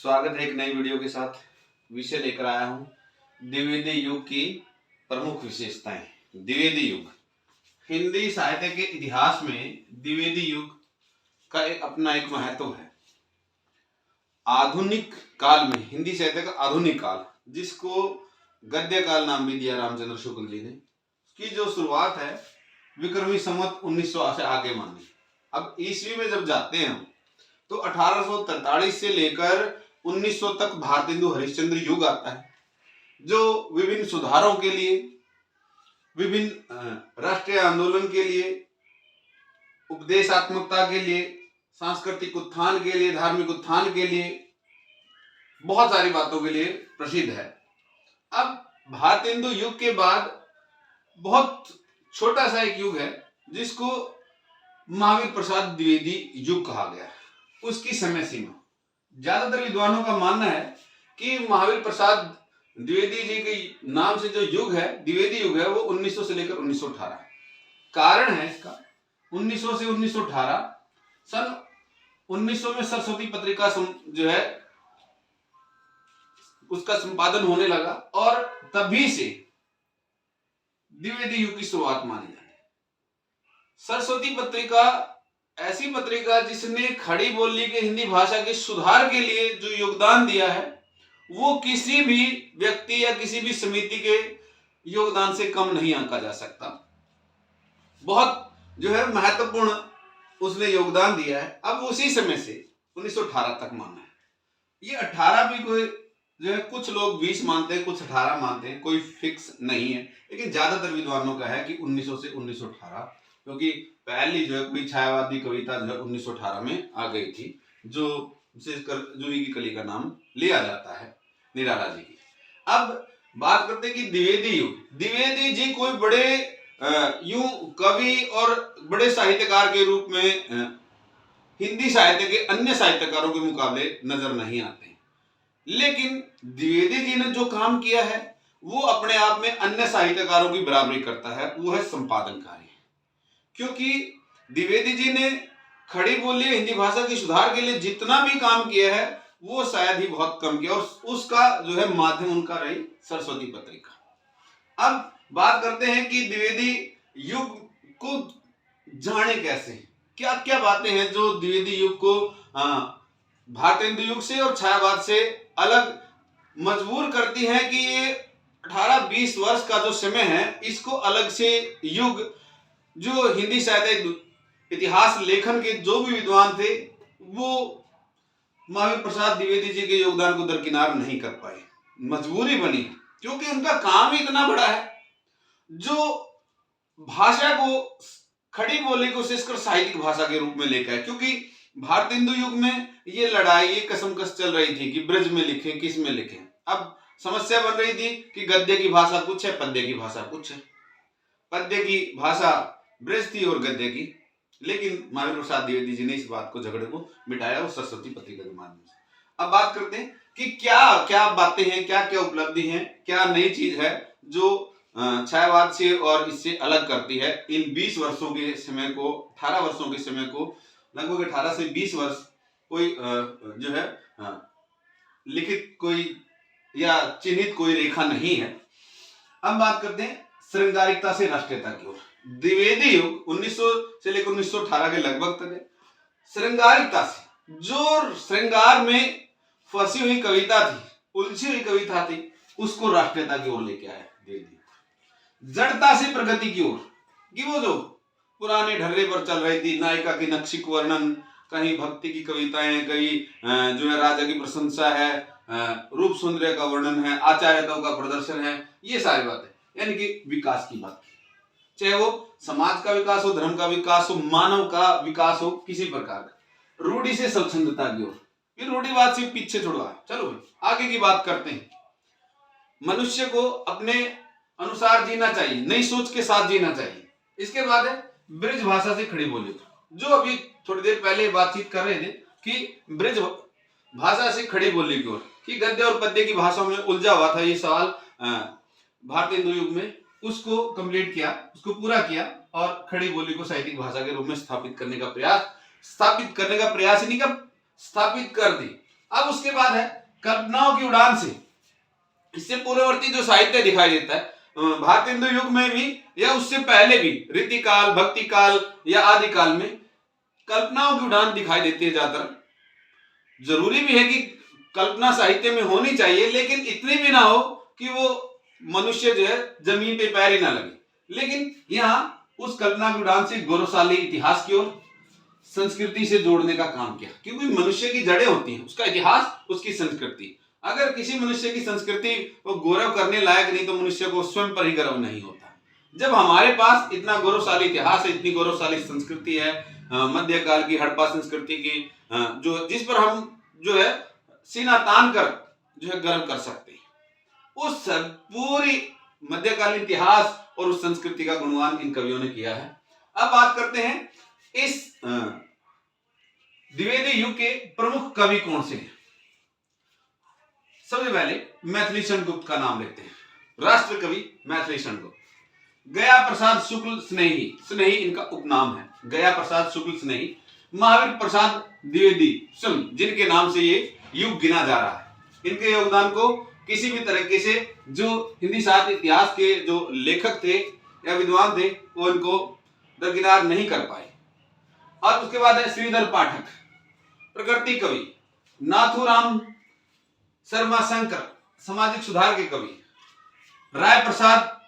स्वागत है एक नई वीडियो के साथ। विषय लेकर आया हूँ द्विवेदी युग की प्रमुख विशेषताएं। द्विवेदी युग हिंदी साहित्य के इतिहास में द्विवेदी युग का अपना एक महत्व है। आधुनिक काल में हिंदी साहित्य का आधुनिक काल, जिसको गद्य काल नाम भी दिया रामचंद्र शुक्ल जी ने, की जो शुरुआत है विक्रमी संवत 1900 से आगे मानी। अब ईस्वी में जब जाते हैं हम तो 1843 से लेकर 1900 तक भारतेंदु हरिश्चंद्र युग आता है, जो विभिन्न सुधारों के लिए, विभिन्न राष्ट्रीय आंदोलन के लिए, उपदेशात्मकता के लिए, सांस्कृतिक उत्थान के लिए, धार्मिक उत्थान के लिए, बहुत सारी बातों के लिए प्रसिद्ध है। अब भारतेंदु युग के बाद बहुत छोटा सा एक युग है जिसको महावीर प्रसाद द्विवेदी युग कहा गया है। उसकी समय सीमा, ज्यादातर विद्वानों का मानना है कि महावीर प्रसाद द्विवेदी जी के नाम से जो युग है, द्विवेदी युग है, वो 1900 से लेकर 1918। कारण है इसका 1900 से 1918, सन 1900 में सरस्वती पत्रिका जो है उसका संपादन होने लगा और तभी से द्विवेदी युग की शुरुआत मानी जाती है। सरस्वती पत्रिका ऐसी पत्रिका जिसने खड़ी बोली के हिंदी भाषा के सुधार के लिए जो योगदान दिया है, वो किसी भी व्यक्ति या किसी भी समिति के योगदान से कम नहीं आंका जा सकता। बहुत जो है महत्वपूर्ण उसने योगदान दिया है। अब उसी समय से 1918 तक मानना है। ये 18 भी कोई जो है, कुछ लोग 20 मानते हैं, कुछ 18 मानते हैं, कोई फिक्स नहीं है, लेकिन ज्यादातर विद्वानों का है कि 1900 से 1918, क्योंकि पहली जो है कोई छायावादी कविता जो है 1918 में आ गई थी, जो विशेषकर जूही की कली का नाम लिया जाता है, निराला जी की। अब बात करते हैं कि द्विवेदी युग, द्विवेदी जी कोई बड़े यूं कवि और बड़े साहित्यकार के रूप में हिंदी साहित्य के अन्य साहित्यकारों के मुकाबले नजर नहीं आते, लेकिन द्विवेदी जी ने जो काम किया है वो अपने आप में अन्य साहित्यकारों की बराबरी करता है, वो है संपादन कार्य। क्योंकि द्विवेदी जी ने खड़ी बोली हिंदी भाषा के सुधार के लिए जितना भी काम किया है वो शायद ही बहुत कम किया, और उसका जो है माध्यम उनका रही सरस्वती पत्रिका। अब बात करते हैं कि द्विवेदी युग को जाने कैसे, क्या क्या बातें हैं जो द्विवेदी युग को भारतेंदु युग से और छायावाद से अलग मजबूर करती है कि ये 18-20 वर्ष का जो समय है, इसको अलग से युग, जो हिंदी साहित्य इतिहास लेखन के जो भी विद्वान थे वो महावीर प्रसाद द्विवेदी जी के योगदान को दरकिनार नहीं कर पाए, मजबूरी बनी, क्योंकि उनका काम ही इतना बड़ा है जो भाषा को, खड़ी बोली को विशेषकर साहित्यिक भाषा के रूप में लेकर है। क्योंकि भारतेंदु युग में ये लड़ाई, ये कसमकस चल रही थी कि ब्रज में लिखें, किस में लिखें। अब समस्या बन रही थी कि गद्य की भाषा कुछ है, पद्य की भाषा कुछ है। पद्य की भाषा ब्रज थी और गद्य की, लेकिन महावीर प्रसाद द्विवेदी जी ने इस बात को, झगड़े को मिटाया और सरस्वती पत्रिका के माध्यम से। अब बात करते हैं कि क्या क्या बातें हैं, क्या क्या उपलब्धि हैं, क्या नई चीज है जो छायावाद से और इससे अलग करती है इन 20 वर्षों के समय को, 18 वर्षों के समय को, लगभग 18 से 20 वर्ष कोई जो है लिखित कोई या चिन्हित कोई रेखा नहीं है। अब बात करते हैं श्रृंगारिकता से राष्ट्रीयता की ओर। द्विवेदी युग 1900 से लेकर 1918 के लगभग तक है। श्रृंगारिकता से, जो श्रृंगार में फंसी हुई कविता थी, उलझी हुई कविता थी, उसको राष्ट्रीयता की ओर लेके आया द्विवेदी। जड़ता से प्रगति की ओर, कि वो जो पुराने ढर्रे पर चल रही थी, नायिका की नक्शिक वर्णन, कहीं भक्ति की कविताएं, कहीं जो है राजा की प्रशंसा है, रूप सौंदर्य का वर्णन है, आचार्यताओं का प्रदर्शन है, ये सारी बातें, यानी कि विकास की बात, चाहे वो समाज का विकास हो, धर्म का विकास हो, मानव का विकास हो, किसी प्रकार का। रूढ़ी से स्वच्छंदता की ओर, फिर रूढ़िवाद से पीछे छोड़वा, चलो आगे की बात करते हैं। मनुष्य को अपने अनुसार जीना चाहिए, नई सोच के साथ जीना चाहिए। इसके बाद है ब्रज भाषा से खड़ी बोली, जो अभी थोड़ी देर पहले बातचीत कर रहे थे कि ब्रज भाषा से खड़ी बोली की ओर, कि गद्य और पद्य की भाषा में उलझा हुआ था ये सवाल भारतेंदु युग में, उसको कंप्लीट किया, उसको पूरा किया और खड़ी बोली को साहित्यिक भाषा के रूप में स्थापित करने का प्रयास ही नहीं कर, स्थापित कर दी। अब उसके बाद है कल्पनाओं की उड़ान से। इससे पूर्ववर्ती जो साहित्य दिखाई देता है भारत हिंदू युग में भी या उससे पहले भी, रीति काल, भक्ति काल या आदि काल में कल्पनाओं की उड़ान दिखाई देती है ज्यादातर। जरूरी भी है कि कल्पना साहित्य में होनी चाहिए, लेकिन इतनी भी ना हो कि वो मनुष्य जो है जमीन पे पैर ही ना लगे। लेकिन यहाँ उस कल्पना की उड़ान से गौरवशाली इतिहास की ओर, संस्कृति से जोड़ने का काम किया, क्योंकि मनुष्य की जड़ें होती हैं, उसका इतिहास, उसकी संस्कृति। अगर किसी मनुष्य की संस्कृति को गौरव करने लायक नहीं तो मनुष्य को स्वयं पर ही गर्व नहीं होता। जब हमारे पास इतना गौरवशाली इतिहास है, इतनी गौरवशाली संस्कृति है, मध्यकाल की हड़प्पा संस्कृति की, जो जिस पर हम जो है सीना तान कर जो है गर्व कर सकते हैं, उस पूरी मध्यकालीन इतिहास और उस संस्कृति का गुणगान इन कवियों ने किया है। अब बात करते हैं इस द्विवेदी युग के प्रमुख कवि कौन से हैं। सबसे पहले मैथिली शरण गुप्त का नाम लेते हैं। राष्ट्र कवि मैथिली शरण गुप्त। गया प्रसाद शुक्ल स्नेही, स्नेही इनका उपनाम है, गया प्रसाद शुक्ल स्नेही। महावीर प्रसाद द्विवेदी सुन, जिनके नाम से ये युग गिना जा रहा है। इनके योगदान को किसी भी तरीके से जो हिंदी साहित्य इतिहास के जो लेखक थे या विद्वान थे वो इनको दरकिनार नहीं कर पाए। और उसके बाद है श्रीधर पाठक, प्रकृति कवि। नाथूराम शर्मा शंकर, सामाजिक सुधार के कवि। राय प्रसाद,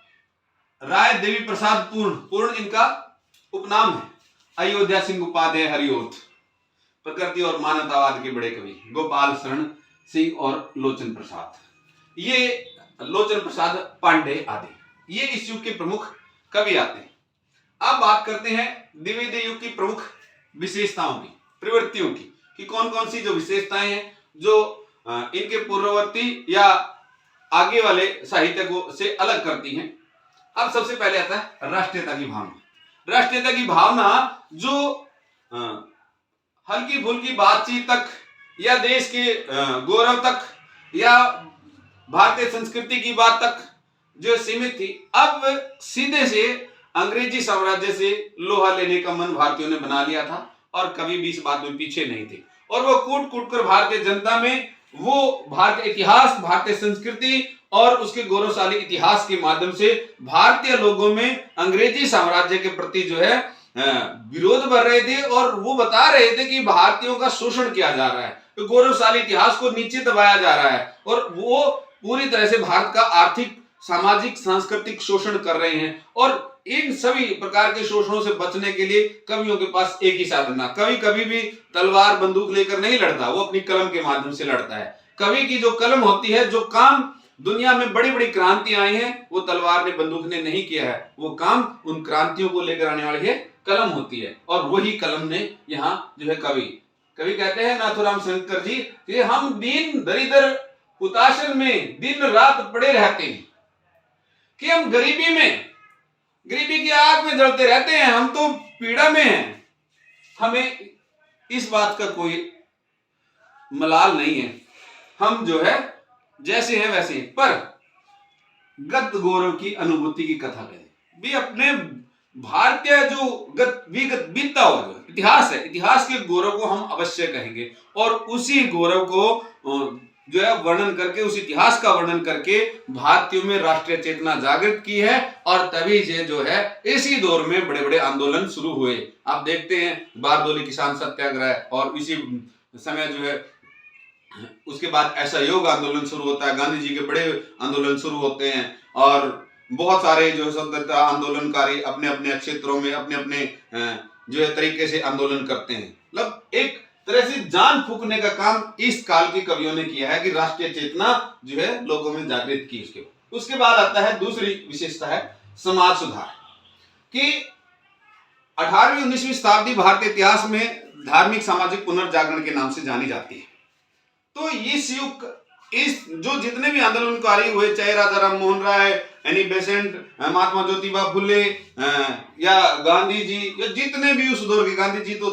राय देवी प्रसाद पूर्ण, पूर्ण इनका उपनाम है। अयोध्या सिंह उपाध्याय हरिओत, प्रकृति और मानवतावाद के बड़े कवि। गोपाल शरण सिंह और लोचन प्रसाद, ये लोचन प्रसाद पांडे आदि, ये इस युग के प्रमुख कवि आते हैं। अब बात करते हैं द्विवेदी युग की प्रमुख विशेषताओं की, प्रवृत्तियों की, कि कौन कौन सी जो विशेषताएं हैं जो इनके पूर्ववर्ती या आगे वाले साहित्य को से अलग करती हैं। अब सबसे पहले आता है राष्ट्रीयता की भावना। राष्ट्रीयता की भावना जो हल्की फुल्की बातचीत तक या देश के गौरव तक या भारतीय संस्कृति की बात तक जो सीमित थी, अब सीधे से अंग्रेजी साम्राज्य से लोहा लेने का मन भारतीयों ने बना लिया था और कभी भी इस बात में पीछे नहीं थे। और वो कूट कूट कर भारतीय जनता में वो भारतीय इतिहास, भारतीय संस्कृति और उसके गौरवशाली इतिहास के माध्यम से भारतीय लोगों में अंग्रेजी साम्राज्य के प्रति जो है विरोध बढ़ रहे थे और वो बता रहे थे कि भारतीयों का शोषण किया जा रहा है, तो गौरवशाली इतिहास को नीचे दबाया जा रहा है और वो पूरी तरह से भारत का आर्थिक, सामाजिक, सांस्कृतिक शोषण कर रहे हैं। और इन सभी प्रकार के शोषणों से बचने के लिए कवियों के पास एक ही साधन था। कवि कभी भी तलवार बंदूक लेकर नहीं लड़ता, वो अपनी कलम के माध्यम से लड़ता है। कवि की जो कलम होती है, जो काम दुनिया में बड़ी बड़ी क्रांति आई हैं, वो तलवार ने, बंदूक ने नहीं किया है, वो काम उन क्रांतियों को लेकर आने वाली है कलम होती है। और वही कलम ने यहाँ जो है कवि कहते हैं नाथूराम शंकर जी कि हम दीन दरिद्र हुताशन में दिन रात पड़े रहते हैं, कि हम गरीबी की आग में जलते रहते हैं, हम तो पीड़ा में हैं। हमें इस बात का कोई मलाल नहीं है, हम जो है जैसे हैं वैसे हैं। पर गत गौरव की अनुभूति की कथा करें भी, अपने भारतीय जो विगत बीतता हुआ जो इतिहास है, इतिहास के गौरव को हम अवश्य कहेंगे और उसी गौरव को जो है वर्णन करके, उस इतिहास का वर्णन करके भारतीयों में राष्ट्रीय चेतना जागृत की है। और तभी से जो है इसी दौर में बड़े बड़े आंदोलन शुरू हुए। आप देखते हैं बारदोली किसान सत्याग्रह, और इसी समय जो है उसके बाद असहयोग आंदोलन शुरू होता है, गांधी जी के बड़े आंदोलन शुरू होते हैं और बहुत सारे जो स्वतंत्रता आंदोलनकारी अपने अपने क्षेत्रों में अपने अपने जो है तरीके से आंदोलन करते हैं। मतलब एक तरह से जान फूकने का काम इस काल के कवियों ने किया है कि राष्ट्रीय चेतना जो है लोगों में जागृत की। उसके बाद आता है दूसरी विशेषता है समाज सुधार, कि 18वीं 19वीं शताब्दी भारतीय इतिहास में धार्मिक सामाजिक पुनर्जागरण के नाम से जानी जाती है। तो इस युग, इस जो जितने भी आंदोलनकारी हुए, चाहे राजा राम मोहन राय, एनी बेसेंट, महात्मा ज्योतिबा फुले या गांधी जी, या जितने भी उस दौर के, गांधी जी तो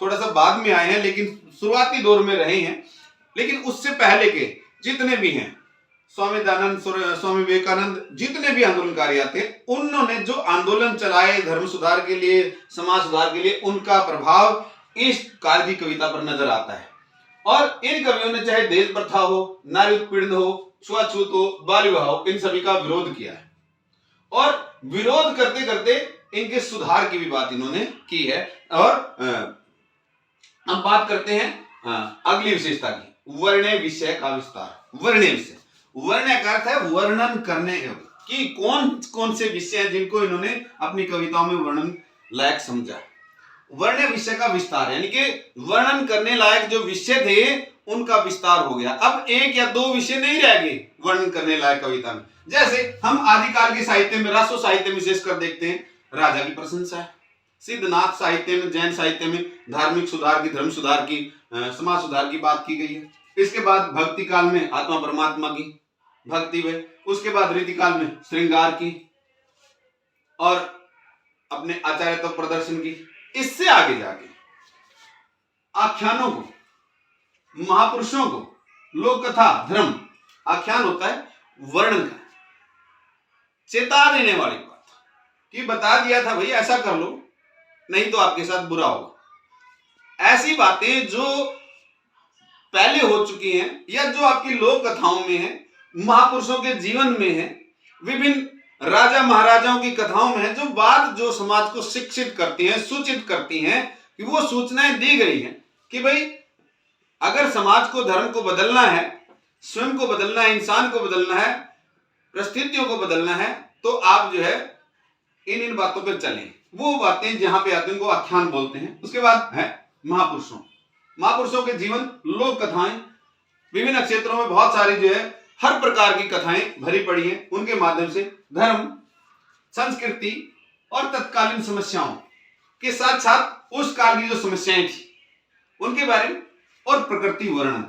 थोड़ा सा बाद में आए हैं लेकिन शुरुआती दौर में रहे हैं, लेकिन उससे पहले के जितने भी हैं, स्वामी दयानंद, स्वामी विवेकानंद, जितने भी आंदोलनकारी आते हैं, उन्होंने जो आंदोलन चलाए धर्म सुधार के लिए, समाज सुधार के लिए, उनका प्रभाव इस काल की कविता पर नजर आता है। और इन कवियों ने चाहे देश प्रथा हो, नारी उत्पीड़न हो, छुआछूत हो, बाल विवाह हो, इन सभी का विरोध किया है। और विरोध करते करते इनके सुधार की भी बात इन्होंने की है। और हम बात करते हैं अगली विशेषता की, वर्ण्य विषय का विस्तार। वर्ण्य विषय, वर्ण्य का अर्थ है वर्णन करने कि कौन कौन से विषय हैं जिनको इन्होंने अपनी कविताओं में वर्णन लायक समझा। वर्ण्य विषय का विस्तार यानी कि वर्णन करने लायक जो विषय थे उनका विस्तार हो गया। अब एक या दो विषय नहीं रह गए वर्णन करने लायक कविता में। जैसे हम आदिकाल के साहित्य में, रासो साहित्य में विशेषकर देखते हैं, राजा की प्रशंसा है। सिद्धनाथ साहित्य में, जैन साहित्य में धार्मिक सुधार की, धर्म सुधार की, समाज सुधार की बात की गई है। इसके बाद भक्ति काल में आत्मा परमात्मा की भक्ति में, उसके बाद रीतिकाल में श्रृंगार की और अपने आचार्यत्व प्रदर्शन की। इससे आगे जाके आख्यानों को, महापुरुषों को, लोक कथा, धर्म, आख्यान होता है वर्णन का, चेता देने वाली बात कि बता दिया था भाई ऐसा कर लो नहीं तो आपके साथ बुरा होगा। ऐसी बातें जो पहले हो चुकी हैं या जो आपकी लोक कथाओं में है, महापुरुषों के जीवन में है, विभिन्न राजा महाराजाओं की कथाओं में है, जो बात जो समाज को शिक्षित करती हैं, सूचित करती हैं, कि वो सूचनाएं दी गई हैं कि भाई अगर समाज को, धर्म को बदलना है, स्वयं को बदलना है, इंसान को बदलना है, परिस्थितियों को बदलना है, तो आप जो है इन बातों पर चलें। वो बातें जहां पे आते हैं उनको आख्यान बोलते हैं। उसके बाद है महापुरुषों के जीवन, लोक कथाएं, विभिन्न क्षेत्रों में बहुत सारी जो है हर प्रकार की कथाएं भरी पड़ी हैं। उनके माध्यम से धर्म, संस्कृति और तत्कालीन समस्याओं के साथ साथ उस काल की जो समस्याएं थी उनके बारे में, और प्रकृति वर्णन,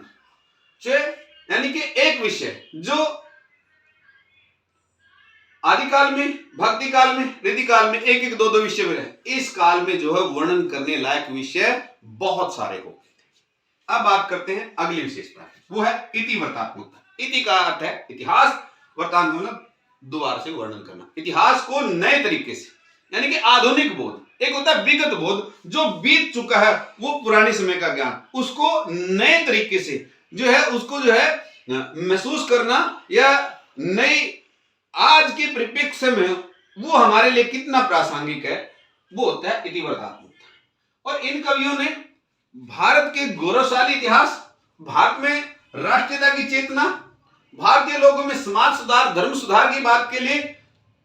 यानी कि एक विषय जो आदिकाल में, भक्ति काल में, रीति काल में एक एक दो दो विषय में रहे, इस काल में जो है वर्णन करने लायक विषय बहुत सारे हो गए थे। अब बात करते हैं अगली विशेषता, वो है इति वर्तात्मकता। इति का अर्थ है इतिहास, वर्तांत मतलब दोबारा से वर्णन करना। इतिहास को नए तरीके से, यानी कि आधुनिक बोध, एक होता है विगत बोध, जो बीत चुका है वो पुराने समय का ज्ञान, उसको नए तरीके से जो है उसको जो है महसूस करना, या नई आज के परिप्रेक्ष्य में वो हमारे लिए कितना प्रासंगिक है, वो होता है इति वर्तात्मकता। और इन कवियों ने भारत के गौरवशाली इतिहास, भारत में राष्ट्रीयता की चेतना, भारतीय लोगों में समाज सुधार, धर्म सुधार की बात के लिए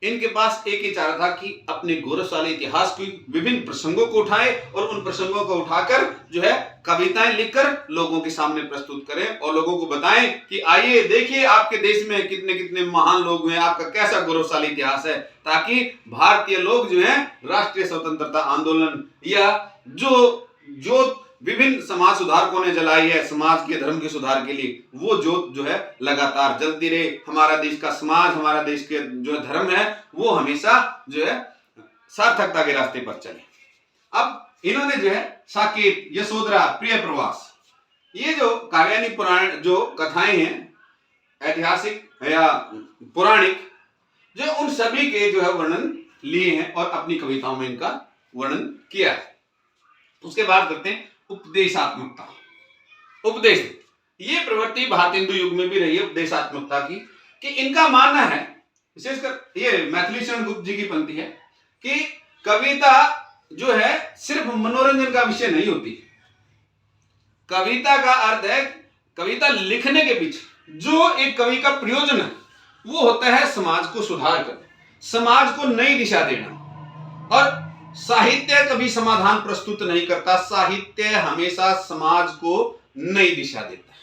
इनके पास एक ही चारा था कि अपने गौरवशाली इतिहास की विभिन्न प्रसंगों को उठाए और उन प्रसंगों को उठाकर जो है कविताएं लिखकर लोगों के सामने प्रस्तुत करें और लोगों को बताएं कि आइए देखिए आपके देश में कितने कितने महान लोग हैं, आपका कैसा गौरवशाली इतिहास है, ताकि भारतीय लोग जो है राष्ट्रीय स्वतंत्रता आंदोलन या जो विभिन्न समाज सुधारकों ने जलाई है समाज के, धर्म के सुधार के लिए, वो जोत जो है लगातार जलती रहे। हमारा देश का समाज, हमारा देश के जो धर्म है वो हमेशा जो है सार्थकता के रास्ते पर चले। अब इन्होंने जो है साकेत, यशोधरा, प्रिय प्रवास, ये जो काव्यानी पुराण जो कथाएं हैं, ऐतिहासिक या पौराणिक, जो उन सभी के जो है वर्णन लिए हैं और अपनी कविताओं में इनका वर्णन किया है। उसके बाद करते हैं उपदेशात्मकता। उपदेश, ये प्रवृत्ति भारतीय हिंदू युग में भी रही है उपदेशात्मकता की, कि इनका मानना है, विशेषकर ये मैथिली शरण गुप्त जी की पंक्ति है, कि कविता जो है सिर्फ मनोरंजन का विषय नहीं होती। कविता का अर्थ है, कविता लिखने के पीछे जो एक कवि का प्रयोजन है वो होता है समाज को सुधार करना, समाज को नई दिशा देना। और साहित्य कभी समाधान प्रस्तुत नहीं करता, साहित्य हमेशा समाज को नई दिशा देता है।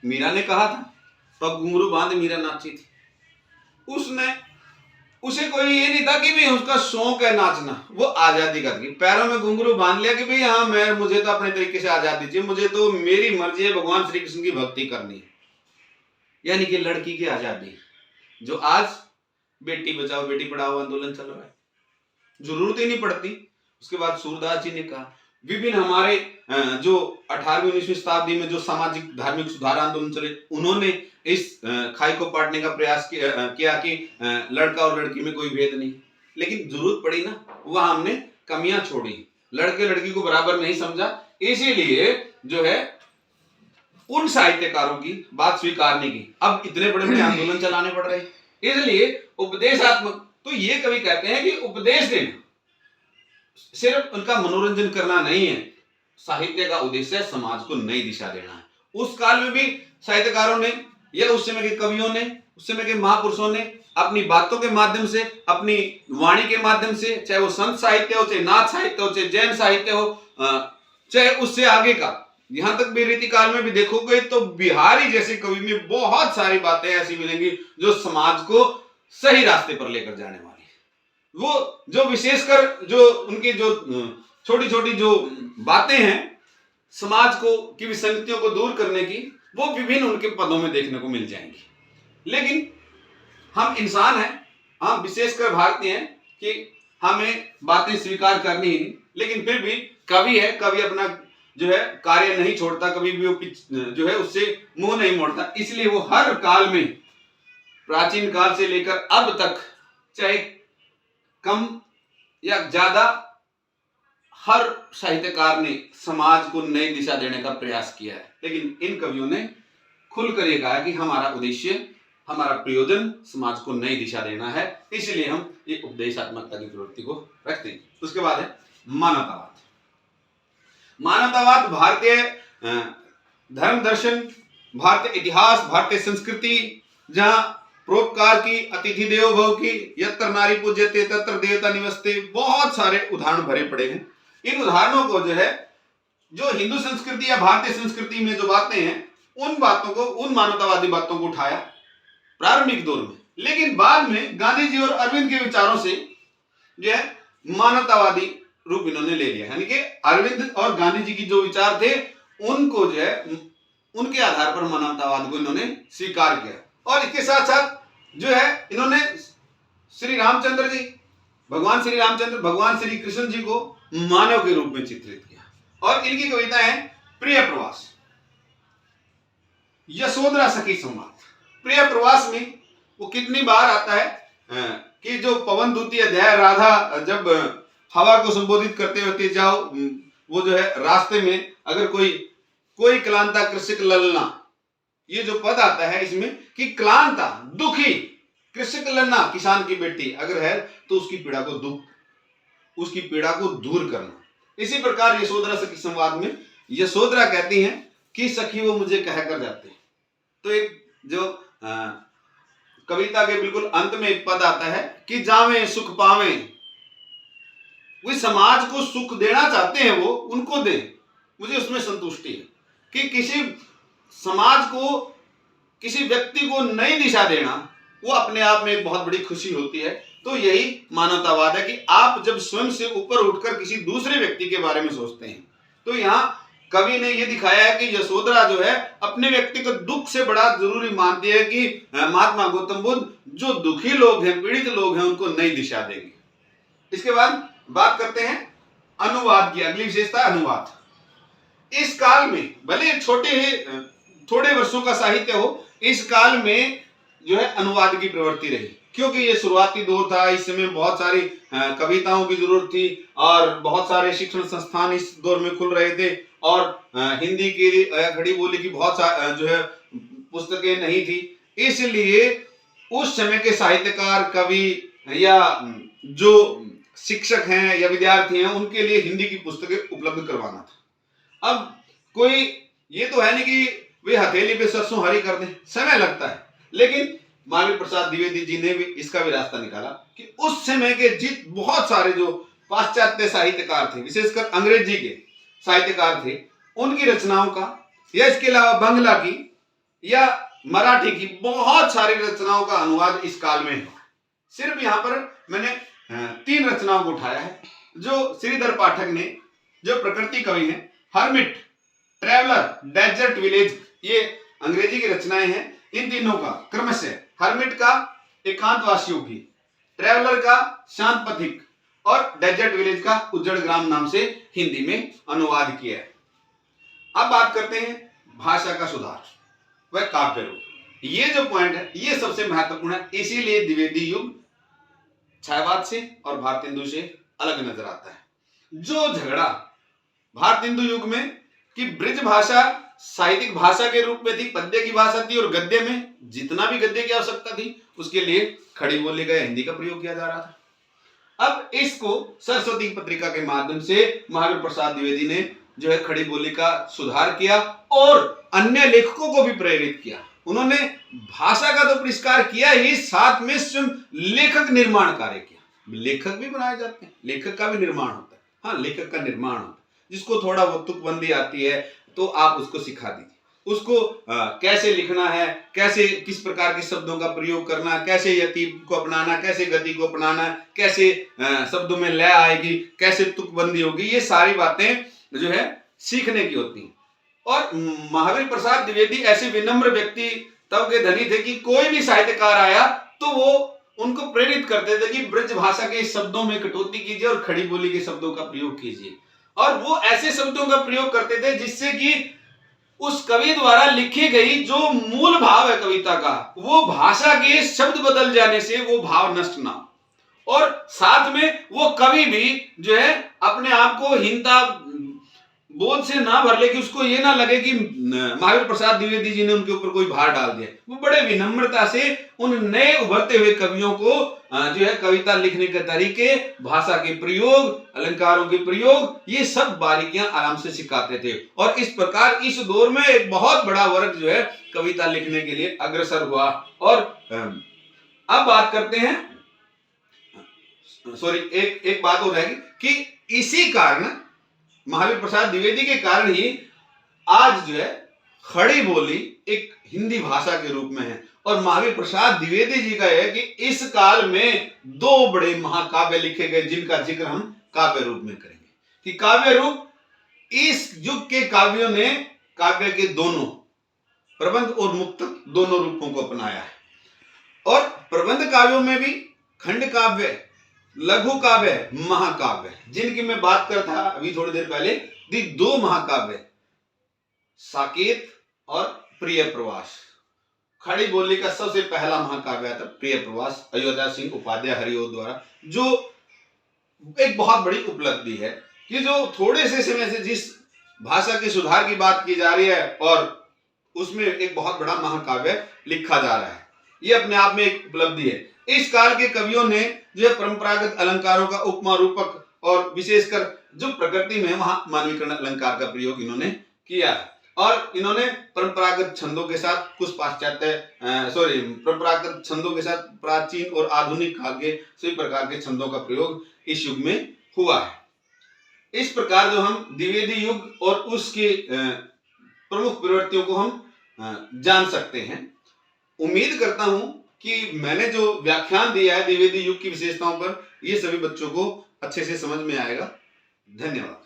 मीरा ने कहा था, पग घुंघरू बांध मीरा नाची थी, उसे कोई ये नहीं था कि भाई उसका शौक है नाचना, वो आजादी का थी, पैरों में घुंघरू बांध लिया कि भाई हाँ मुझे तो अपने तरीके से आजादी चाहिए, मुझे तो मेरी मर्जी है, भगवान श्री कृष्ण की भक्ति करनी है। यानी कि लड़की की आजादी, जो आज बेटी बचाओ बेटी पढ़ाओ आंदोलन चल रहा है, जरूरत ही नहीं पड़ती। उसके बाद सूरदास जी ने कहा, विभिन्न हमारे जो 18वीं 19वीं शताब्दी में जो सामाजिक धार्मिक सुधार आंदोलन चले, उन्होंने इस खाई को पाटने का प्रयास किया कि लड़का और लड़की में कोई भेद नहीं, लेकिन जरूरत पड़ी ना, वह हमने कमियां छोड़ी, लड़के लड़की को बराबर नहीं समझा, इसीलिए जो है उन साहित्यकारों की बात स्वीकार नहीं की। अब इतने बड़े बड़े आंदोलन चलाने पड़ रहे, इसलिए उपदेशात्मक, तो ये कवि कहते हैं कि उपदेश देना सिर्फ उनका मनोरंजन करना नहीं है, साहित्य का उद्देश्य समाज को नई दिशा देना है। उस काल में भी साहित्यकारों ने या उस समय के कवियों ने, उस समय के महापुरुषों ने अपनी बातों के माध्यम से, अपनी वाणी के माध्यम से, चाहे वो संत साहित्य हो, चाहे नाथ साहित्य हो, चाहे जैन साहित्य हो, चाहे उससे आगे का, यहां तक भी रीतिकाल में भी देखोगे तो बिहारी जैसे कवि में बहुत सारी बातें ऐसी मिलेंगी जो समाज को सही रास्ते पर लेकर जाने वाली। वो जो विशेषकर जो उनकी जो छोटी छोटी जो बातें हैं समाज को की विसंगतियों को दूर करने की, वो विभिन्न उनके पदों में देखने को मिल जाएंगी। लेकिन हम इंसान हैं, हम विशेषकर भारतीय हैं कि हमें बातें स्वीकार करनी ही नहीं, लेकिन फिर भी कवि है, कवि अपना जो है कार्य नहीं छोड़ता, कभी भी वो जो है उससे मुंह नहीं मोड़ता। इसलिए वो हर काल में, प्राचीन काल से लेकर अब तक, चाहे कम या ज्यादा, हर साहित्यकार ने समाज को नई दिशा देने का प्रयास किया है। लेकिन इन कवियों ने खुलकर ये कहा कि हमारा उद्देश्य, हमारा प्रयोजन समाज को नई दिशा देना है, इसलिए हम ये उपदेशात्मकता की प्रवृत्ति को रखते हैं। उसके बाद है मानवतावाद। मानवतावाद भारतीय धर्म दर्शन, भारतीय इतिहास, भारतीय संस्कृति, जहां परोपकार की, अतिथि देवो भव की, यत्र नारी पूज्यते तत्र देवता निवसते, बहुत सारे उदाहरण भरे पड़े हैं। इन उदाहरणों को जो है, जो हिंदू संस्कृति या भारतीय संस्कृति में जो बातें हैं, उन बातों को, उन मानवतावादी बातों को उठाया प्रारंभिक दौर में। लेकिन बाद में गांधी जी और अरविंद के विचारों से जो है मानवतावादी रूप इन्होंने ले लिया। यानी कि अरविंद और गांधी जी की जो विचार थे, उनको जो है, उनके आधार पर मानवतावाद को इन्होंने स्वीकार किया। और इसके साथ साथ जो है इन्होंने श्री रामचंद्र जी, भगवान श्री रामचंद्र, भगवान श्री कृष्ण जी को मानव के रूप में चित्रित किया। और इनकी कविता है प्रिय प्रवास, यशोधरा सखी संवाद। प्रिय प्रवास में वो कितनी बार आता है कि जो पवन दूती अध्याय, राधा जब हवा को संबोधित करते होते जाओ, वो जो है रास्ते में अगर कोई क्लांता कृषक ललना, ये जो पद आता है इसमें कि क्लांता, दुखी, कृषक ललना, किसान की बेटी अगर है तो उसकी पीड़ा को दूर करना। इसी प्रकार यशोधरा सखी संवाद में यशोधरा कहती हैं कि सखी वो मुझे कहकर जाते हैं। तो एक जो कविता के बिल्कुल अंत में एक पद आता है कि जावें सुख पावें, वो समाज को सुख देना चाहते हैं, वो उनको दे, मुझे उसमें संतुष्टि है। कि किसी समाज को, किसी व्यक्ति को नई दिशा देना, वो अपने आप में एक बहुत बड़ी खुशी होती है। तो यही मानवतावाद है कि आप जब स्वयं से ऊपर उठकर किसी दूसरे व्यक्ति के बारे में सोचते हैं। तो यहाँ कवि ने यह दिखाया है कि यशोधरा जो है अपने व्यक्तिगत दुख से बड़ा जरूरी मानती है कि महात्मा गौतम बुद्ध जो दुखी लोग हैं, पीड़ित लोग हैं, उनको नई दिशा देंगे। इसके बाद बात करते हैं अनुवाद की। अगली विशेषता अनुवाद। इस काल में भले थोड़े वर्षों का साहित्य हो, इस काल में जो है अनुवाद की प्रवृत्ति रही, क्योंकि ये शुरुआती दौर था। इस समय बहुत सारी कविताओं की जरूरत थी और बहुत सारे शिक्षण संस्थान इस दौर में खुल रहे थे और हिंदी की खड़ी बोली की बहुत जो है पुस्तकें नहीं थी। इसलिए उस समय के साहित्यकार, कवि या जो शिक्षक हैं या विद्यार्थी हैं, उनके लिए हिंदी की पुस्तकें उपलब्ध करवाना था। अब कोई ये तो है नहीं कि वे हथेली पे सरसों हरी कर दें, समय लगता है। लेकिन मालवीय प्रसाद द्विवेदी जी ने भी इसका भी रास्ता निकाला कि उस समय के बहुत सारे जो पाश्चात्य साहित्यकार थे, विशेषकर अंग्रेजी के साहित्यकार थे, उनकी रचनाओं का या इसके अलावा बंगला की या मराठी की बहुत सारी रचनाओं का अनुवाद इस काल में है। सिर्फ यहाँ पर मैंने 3 रचनाओं को उठाया है जो श्रीधर पाठक ने, जो प्रकृति कवि हैं, हर्मिट, ट्रैवलर, डेजर्ट विलेज, ये अंग्रेजी की रचनाएं हैं। इन तीनों का क्रमशः हर्मिट का एकांतवासियों की, ट्रैवलर का शांत पथिक और डेजर्ट विलेज का उज्जड़ ग्राम नाम से हिंदी में अनुवाद किया है। अब बात करते हैं भाषा का सुधार व काव्य रूप। ये जो पॉइंट है ये सबसे महत्वपूर्ण है, इसीलिए द्विवेदी युग छायावाद से और भारतेंदु से अलग नजर आता है। जो झगड़ा भारतेंदु युग में कि ब्रिज भाषा साहित्यिक भाषा के रूप में थी, पद्य की भाषा थी, और गद्य में जितना भी गद्य की आवश्यकता थी उसके लिए खड़ी बोली का हिंदी का प्रयोग किया जा रहा था। अब इसको सरस्वती पत्रिका के माध्यम से महावीर प्रसाद द्विवेदी ने जो है खड़ी बोली का सुधार किया और अन्य लेखकों को भी प्रेरित किया। उन्होंने भाषा का तो परिष्कार किया ही, साथ में स्वयं लेखक निर्माण कार्य किया। लेखक भी बनाए जाते हैं, लेखक का भी निर्माण होता है। हाँ, लेखक का निर्माण होता है। जिसको थोड़ा बहुत तुकबंदी आती है तो आप उसको सिखा दीजिए, उसको कैसे लिखना है, कैसे किस प्रकार के शब्दों का प्रयोग करना, कैसे यति को अपनाना, कैसे गति को अपनाना, कैसे शब्दों में लय आएगी, कैसे तुकबंदी होगी, ये सारी बातें जो है सीखने की होती हैं। और महावीर प्रसाद द्विवेदी ऐसे विनम्र व्यक्ति तब के धनी थे कि कोई भी साहित्यकार आया तो वो उनको प्रेरित करते थे कि ब्रज भाषा के शब्दों में कटौती कीजिए और खड़ी बोली के शब्दों का प्रयोग कीजिए। और वो ऐसे शब्दों का प्रयोग करते थे जिससे कि उस कवि द्वारा लिखी गई जो मूल भाव है कविता का, वो भाषा के शब्द बदल जाने से वो भाव नष्ट ना हो, और साथ में वो कवि भी जो है अपने आप को हीनता बोध से ना भर ले, कि उसको ये ना लगे कि महावीर प्रसाद द्विवेदी जी ने उनके ऊपर कोई भार डाल दिया। वो बड़े विनम्रता से उन नए उभरते हुए कवियों को जो है कविता लिखने के तरीके, भाषा के प्रयोग, अलंकारों के प्रयोग, ये सब बारीकियां आराम से सिखाते थे। और इस प्रकार इस दौर में एक बहुत बड़ा वर्ग जो है कविता लिखने के लिए अग्रसर हुआ। और अब बात करते हैं, सॉरी, एक बात और रहेगी कि इसी कारण, महावीर प्रसाद द्विवेदी के कारण ही आज जो है खड़ी बोली एक हिंदी भाषा के रूप में है। और महावीर प्रसाद द्विवेदी जी का है कि इस काल में दो बड़े महाकाव्य लिखे गए जिनका जिक्र हम काव्य रूप में करेंगे। कि काव्य रूप, इस युग के काव्यों ने काव्य के दोनों प्रबंध और मुक्तक दोनों रूपों को अपनाया है। और प्रबंध काव्यों में भी खंड काव्य, लघु काव्य, महाकाव्य, जिनकी मैं बात कर था अभी थोड़ी देर पहले, दी दो महाकाव्य साकेत और प्रिय प्रवास। खड़ी बोली का सबसे पहला महाकाव्य था प्रिय प्रवास, अयोध्या सिंह उपाध्याय हरिओ द्वारा, जो एक बहुत बड़ी उपलब्धि है कि जो थोड़े से समय से जिस भाषा के सुधार की बात की जा रही है और उसमें एक बहुत बड़ा महाकाव्य लिखा जा रहा है, ये अपने आप में एक उपलब्धि है। इस काल के कवियों ने जो परंपरागत अलंकारों का उपमा रूपक और विशेषकर जो प्रकृति में वहां मानवीकरण अलंकार का प्रयोग इन्होंने किया है। और इन्होंने परंपरागत छंदों के साथ कुछ परंपरागत छंदों के साथ प्राचीन और आधुनिक काल के सभी प्रकार के छंदों का प्रयोग इस युग में हुआ है। इस प्रकार जो हम द्विवेदी युग और उसके प्रमुख प्रवृत्तियों को हम जान सकते हैं। उम्मीद करता हूं कि मैंने जो व्याख्यान दिया है द्विवेदी युग की विशेषताओं पर, ये सभी बच्चों को अच्छे से समझ में आएगा। धन्यवाद।